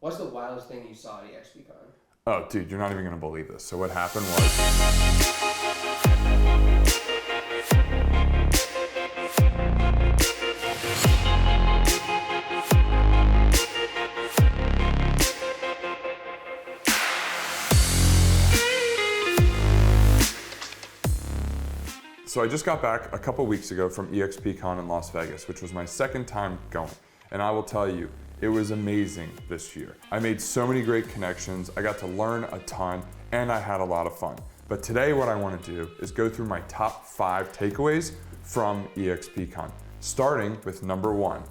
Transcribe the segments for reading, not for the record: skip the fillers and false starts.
What's the wildest thing you saw at eXpCON? Oh, dude, you're not even gonna believe this. So what happened was, so I just got back a couple weeks ago from eXpCON in Las Vegas, which was my second time going. And I will tell you, it was amazing this year. I made so many great connections, I got to learn a ton, and I had a lot of fun. But today what I wanna do is go through my top 5 takeaways from eXpCON, starting with number 1.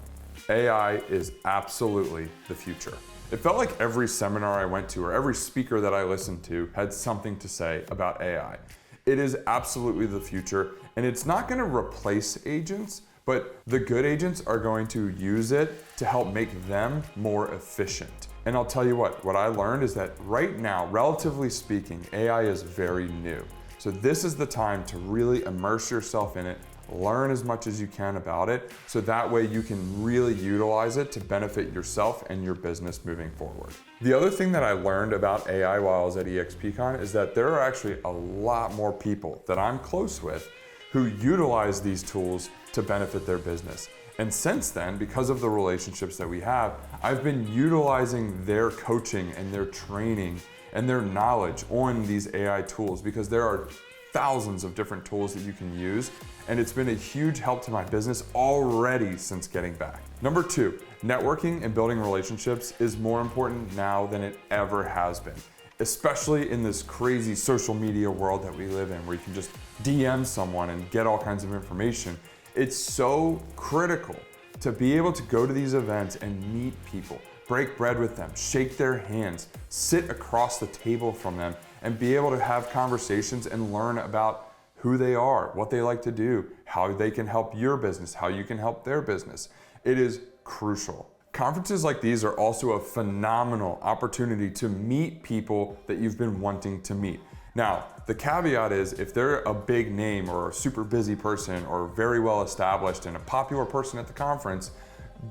AI is absolutely the future. It felt like every seminar I went to or every speaker that I listened to had something to say about AI. It is absolutely the future, and it's not gonna replace agents, but the good agents are going to use it to help make them more efficient. And I'll tell you what I learned is that right now, relatively speaking, AI is very new. So this is the time to really immerse yourself in it, learn as much as you can about it, so that way you can really utilize it to benefit yourself and your business moving forward. The other thing that I learned about AI while I was at eXpCON is that there are actually a lot more people that I'm close with who utilize these tools to benefit their business. And since then, because of the relationships that we have, I've been utilizing their coaching and their training and their knowledge on these AI tools, because there are thousands of different tools that you can use, and it's been a huge help to my business already since getting back. Number 2, networking and building relationships is more important now than it ever has been, especially in this crazy social media world that we live in, where you can just DM someone and get all kinds of information. It's so critical to be able to go to these events and meet people, break bread with them, shake their hands, sit across the table from them, and be able to have conversations and learn about who they are, what they like to do, how they can help your business, how you can help their business. It is crucial. Conferences like these are also a phenomenal opportunity to meet people that you've been wanting to meet. Now, the caveat is if they're a big name or a super busy person or very well established and a popular person at the conference,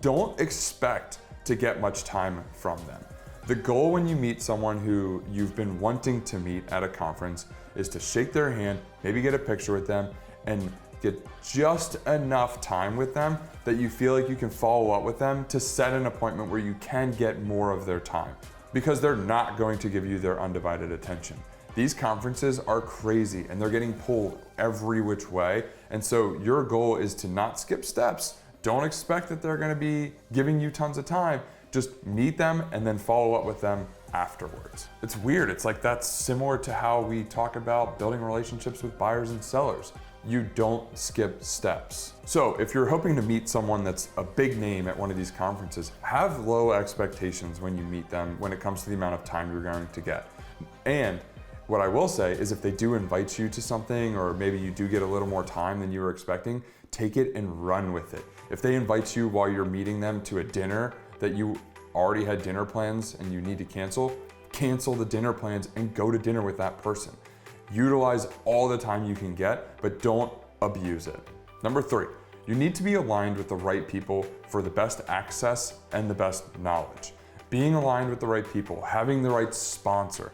don't expect to get much time from them. The goal when you meet someone who you've been wanting to meet at a conference is to shake their hand, maybe get a picture with them, and get just enough time with them that you feel like you can follow up with them to set an appointment where you can get more of their time, because they're not going to give you their undivided attention. These conferences are crazy and they're getting pulled every which way. And so your goal is to not skip steps. Don't expect that they're gonna be giving you tons of time. Just meet them and then follow up with them afterwards. It's weird. It's like that's similar to how we talk about building relationships with buyers and sellers. You don't skip steps. So if you're hoping to meet someone that's a big name at one of these conferences, have low expectations when you meet them when it comes to the amount of time you're going to get. And what I will say is if they do invite you to something, or maybe you do get a little more time than you were expecting, take it and run with it. If they invite you while you're meeting them to a dinner that you already had dinner plans and you need to cancel the dinner plans and go to dinner with that person. Utilize all the time you can get, but don't abuse it. Number 3, you need to be aligned with the right people for the best access and the best knowledge. Being aligned with the right people, having the right sponsor,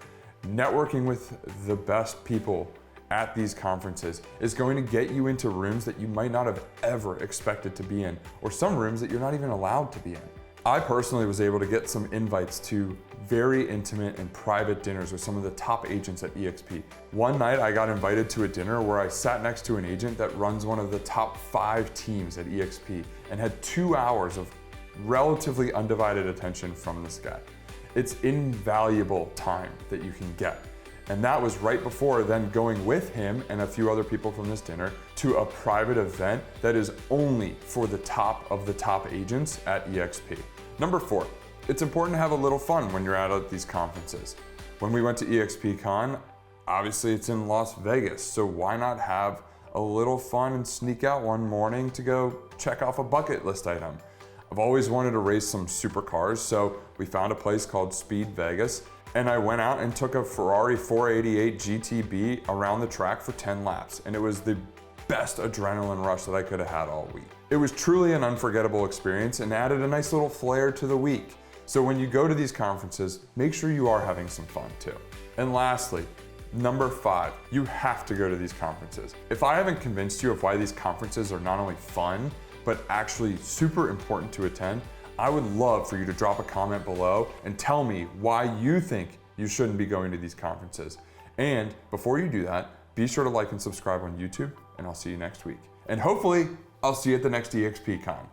networking with the best people at these conferences is going to get you into rooms that you might not have ever expected to be in, or some rooms that you're not even allowed to be in. I personally was able to get some invites to very intimate and private dinners with some of the top agents at eXp. One night I got invited to a dinner where I sat next to an agent that runs one of the top 5 teams at eXp and had 2 hours of relatively undivided attention from this guy. It's invaluable time that you can get. And that was right before then going with him and a few other people from this dinner to a private event that is only for the top of the top agents at eXp. Number 4, it's important to have a little fun when you're out at these conferences. When we went to eXpCON, obviously it's in Las Vegas, so why not have a little fun and sneak out one morning to go check off a bucket list item? I've always wanted to race some supercars, so we found a place called Speed Vegas, and I went out and took a Ferrari 488 GTB around the track for 10 laps, and it was the best adrenaline rush that I could have had all week. It was truly an unforgettable experience and added a nice little flair to the week. So when you go to these conferences, make sure you are having some fun too. And lastly, number 5, you have to go to these conferences. If I haven't convinced you of why these conferences are not only fun, but actually super important to attend, I would love for you to drop a comment below and tell me why you think you shouldn't be going to these conferences. And before you do that, be sure to like and subscribe on YouTube, and I'll see you next week. And hopefully, I'll see you at the next eXpCON.